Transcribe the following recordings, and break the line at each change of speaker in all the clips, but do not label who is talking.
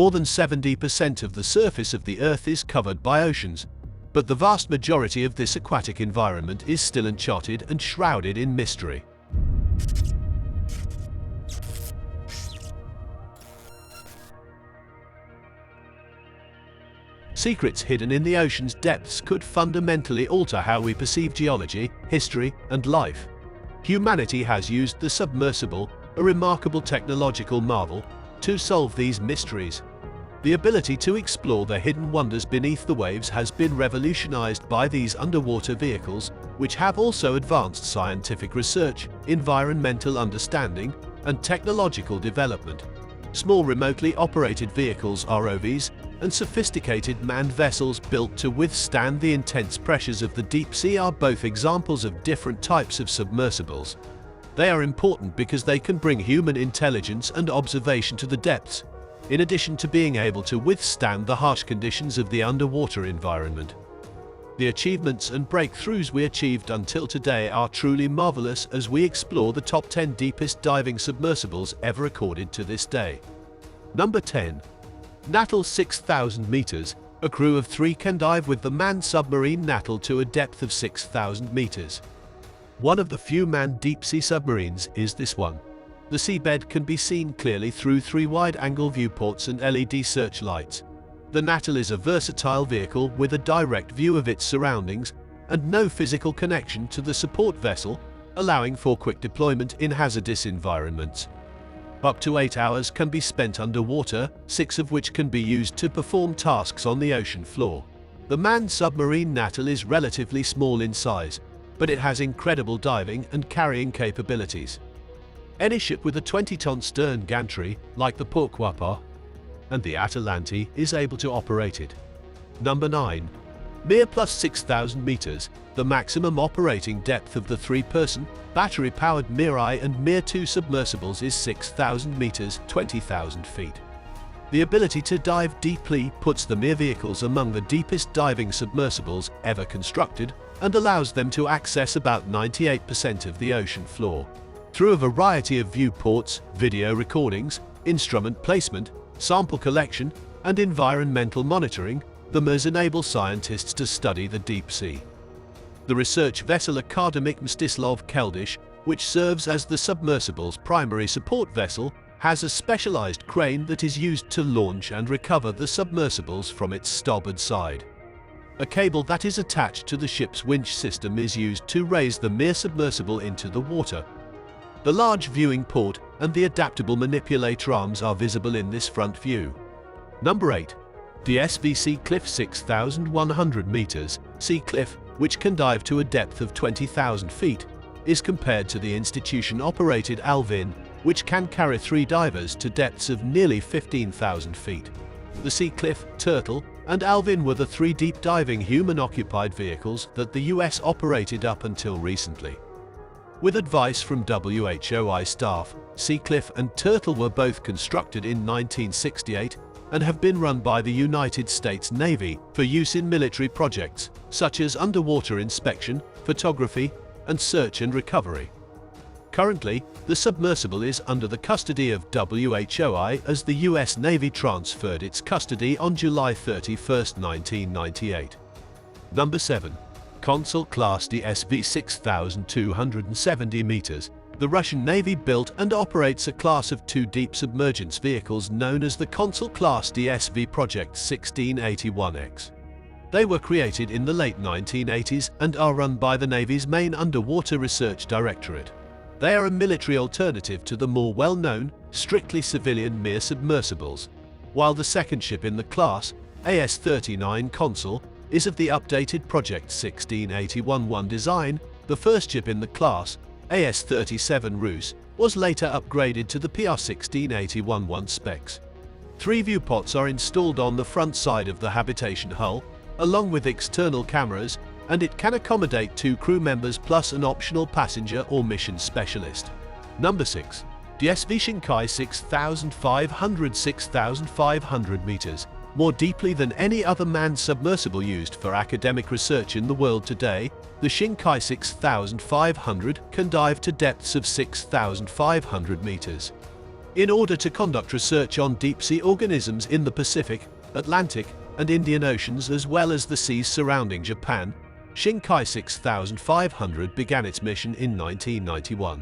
More than 70% of the surface of the Earth is covered by oceans, but the vast majority of this aquatic environment is still uncharted and shrouded in mystery. Secrets hidden in the ocean's depths could fundamentally alter how we perceive geology, history, and life. Humanity has used the submersible, a remarkable technological marvel, to solve these mysteries. The ability to explore the hidden wonders beneath the waves has been revolutionized by these underwater vehicles, which have also advanced scientific research, environmental understanding, and technological development. Small remotely operated vehicles (ROVs) and sophisticated manned vessels built to withstand the intense pressures of the deep sea are both examples of different types of submersibles. They are important because they can bring human intelligence and observation to the depths, in addition to being able to withstand the harsh conditions of the underwater environment. The achievements and breakthroughs we achieved until today are truly marvelous as we explore the top 10 deepest diving submersibles ever recorded to this day. Number 10. Natal 6,000 meters. A crew of 3 can dive with the manned submarine Natal to a depth of 6,000 meters. One of the few manned deep-sea submarines is this one. The seabed can be seen clearly through 3 wide-angle viewports and LED searchlights. The Natal is a versatile vehicle with a direct view of its surroundings and no physical connection to the support vessel, allowing for quick deployment in hazardous environments. Up to 8 hours can be spent underwater, 6 of which can be used to perform tasks on the ocean floor. The manned submarine Natal is relatively small in size, but it has incredible diving and carrying capabilities. Any ship with a 20-ton stern gantry, like the Pourquoi and the Atalante, is able to operate it. Number 9. Mir plus 6,000 meters. The maximum operating depth of the 3-person, battery-powered Mir I and Mir II submersibles is 6,000 meters, 20,000 feet. The ability to dive deeply puts the Mir vehicles among the deepest diving submersibles ever constructed and allows them to access about 98% of the ocean floor. Through a variety of viewports, video recordings, instrument placement, sample collection, and environmental monitoring, the Mirs enable scientists to study the deep sea. The research vessel Akademik Mstislav Keldysh, which serves as the submersible's primary support vessel, has a specialized crane that is used to launch and recover the submersibles from its starboard side. A cable that is attached to the ship's winch system is used to raise the Mir submersible into the water. The large viewing port and the adaptable manipulator arms are visible in this front view. Number 8. DSV Sea Cliff 6,100 meters. Sea Cliff, which can dive to a depth of 20,000 feet, is compared to the institution-operated Alvin, which can carry 3 divers to depths of nearly 15,000 feet. The Sea Cliff, Turtle, and Alvin were the 3 deep-diving human-occupied vehicles that the US operated up until recently. With advice from WHOI staff, Sea Cliff and Turtle were both constructed in 1968 and have been run by the United States Navy for use in military projects such as underwater inspection, photography, and search and recovery. Currently, the submersible is under the custody of WHOI as the US Navy transferred its custody on July 31, 1998. Number 7. Consul Class DSV 6,270 meters. The Russian Navy built and operates a class of 2 deep submergence vehicles known as the Consul Class DSV Project 1681X. They were created in the late 1980s and are run by the Navy's main underwater research directorate. They are a military alternative to the more well-known, strictly civilian Mir submersibles. While the second ship in the class, AS-39 Consul, is of the updated Project 1681-1 design, the first ship in the class, AS-37 Rus, was later upgraded to the PR-1681-1 specs. 3 viewports are installed on the front side of the habitation hull, along with external cameras, and it can accommodate 2 crew members plus an optional passenger or mission specialist. Number 6. DSV Shinkai 6,500 meters. More deeply than any other manned submersible used for academic research in the world today, the Shinkai 6,500 can dive to depths of 6,500 meters. In order to conduct research on deep-sea organisms in the Pacific, Atlantic, and Indian Oceans as well as the seas surrounding Japan, Shinkai 6500 began its mission in 1991.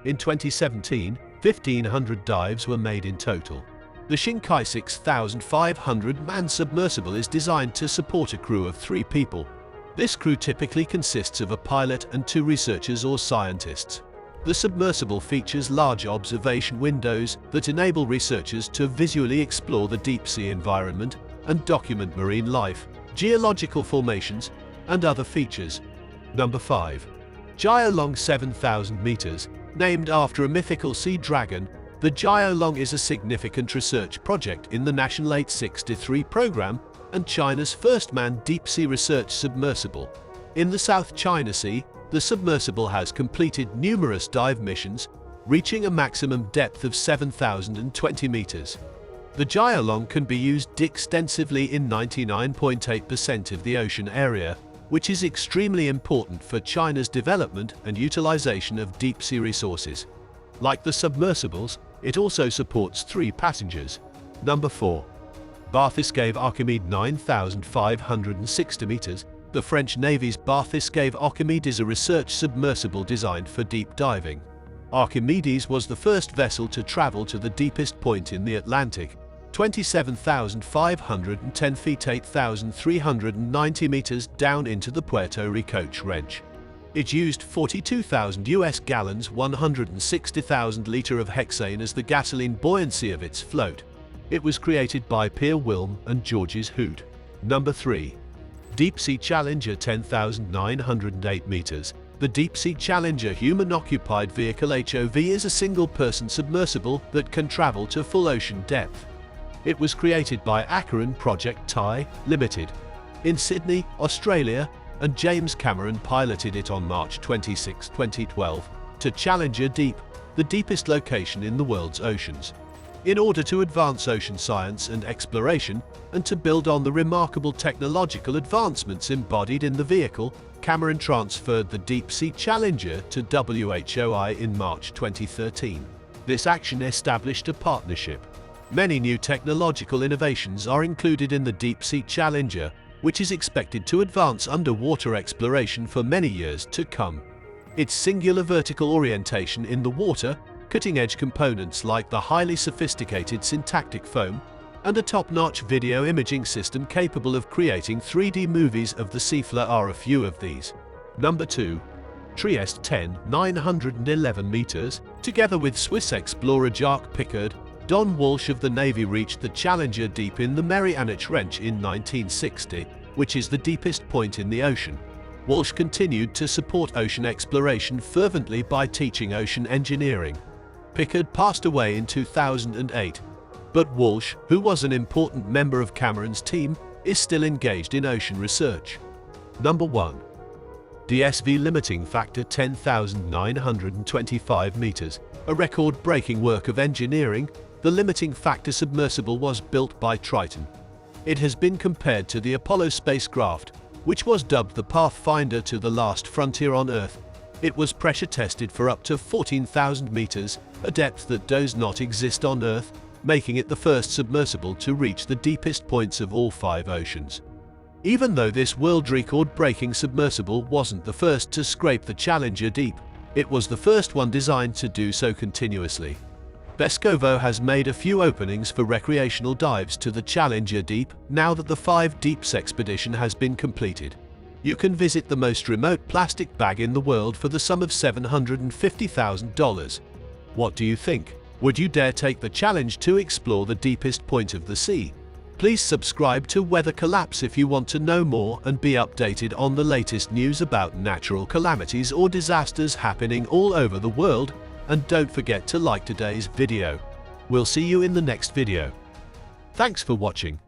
In 2017, 1,500 dives were made in total. The Shinkai 6500 manned submersible is designed to support a crew of 3 people. This crew typically consists of a pilot and 2 researchers or scientists. The submersible features large observation windows that enable researchers to visually explore the deep-sea environment and document marine life, geological formations, and other features. Number 5. Jiaolong 7,000 meters. Named after a mythical sea dragon, the Jiaolong is a significant research project in the National 863 program and China's first manned deep-sea research submersible. In the South China Sea, the submersible has completed numerous dive missions, reaching a maximum depth of 7,020 meters. The Jiaolong can be used extensively in 99.8% of the ocean area, which is extremely important for China's development and utilization of deep-sea resources. Like the submersibles, it also supports 3 passengers. Number 4. Bathyscaphe Archimede 9,560 meters. The French Navy's Bathyscaphe Archimede is a research submersible designed for deep diving. Archimedes was the first vessel to travel to the deepest point in the Atlantic, 27,510 feet 8,390 meters down into the Puerto Rico Trench. It used 42,000 US gallons 160,000 liter of hexane as the gasoline buoyancy of its float. It was created by Pierre Wilm and Georges Hoot. Number 3. Deep-Sea Challenger 10,908 meters. The Deep-Sea Challenger human-occupied vehicle HOV is a single-person submersible that can travel to full ocean depth. It was created by Acheron Project Thai Limited in Sydney, Australia, and James Cameron piloted it on March 26, 2012, to Challenger Deep, the deepest location in the world's oceans. In order to advance ocean science and exploration, and to build on the remarkable technological advancements embodied in the vehicle, Cameron transferred the Deep-Sea Challenger to WHOI in March 2013. This action established a partnership. Many new technological innovations are included in the Deep-Sea Challenger, which is expected to advance underwater exploration for many years to come. Its singular vertical orientation in the water, cutting-edge components like the highly sophisticated syntactic foam, and a top-notch video imaging system capable of creating 3D movies of the seafloor are a few of these. Number 2. Trieste 10,911 meters. Together with Swiss explorer Jacques Piccard, Don Walsh of the Navy reached the Challenger Deep in the Mariana Trench in 1960, which is the deepest point in the ocean. Walsh continued to support ocean exploration fervently by teaching ocean engineering. Piccard passed away in 2008, but Walsh, who was an important member of Cameron's team, is still engaged in ocean research. Number 1. DSV Limiting Factor 10,925 meters. A record-breaking work of engineering, the limiting factor submersible was built by Triton. It has been compared to the Apollo spacecraft, which was dubbed the Pathfinder to the last frontier on Earth. It was pressure tested for up to 14,000 meters, a depth that does not exist on Earth, making it the first submersible to reach the deepest points of all 5 oceans. Even though this world record-breaking submersible wasn't the first to scrape the Challenger Deep, it was the first one designed to do so continuously. Vescovo has made a few openings for recreational dives to the Challenger Deep now that the 5 Deeps expedition has been completed. You can visit the most remote plastic bag in the world for the sum of $750,000. What do you think? Would you dare take the challenge to explore the deepest point of the sea? Please subscribe to Weather Collapse if you want to know more and be updated on the latest news about natural calamities or disasters happening all over the world, and don't forget to like today's video. We'll see you in the next video. Thanks for watching.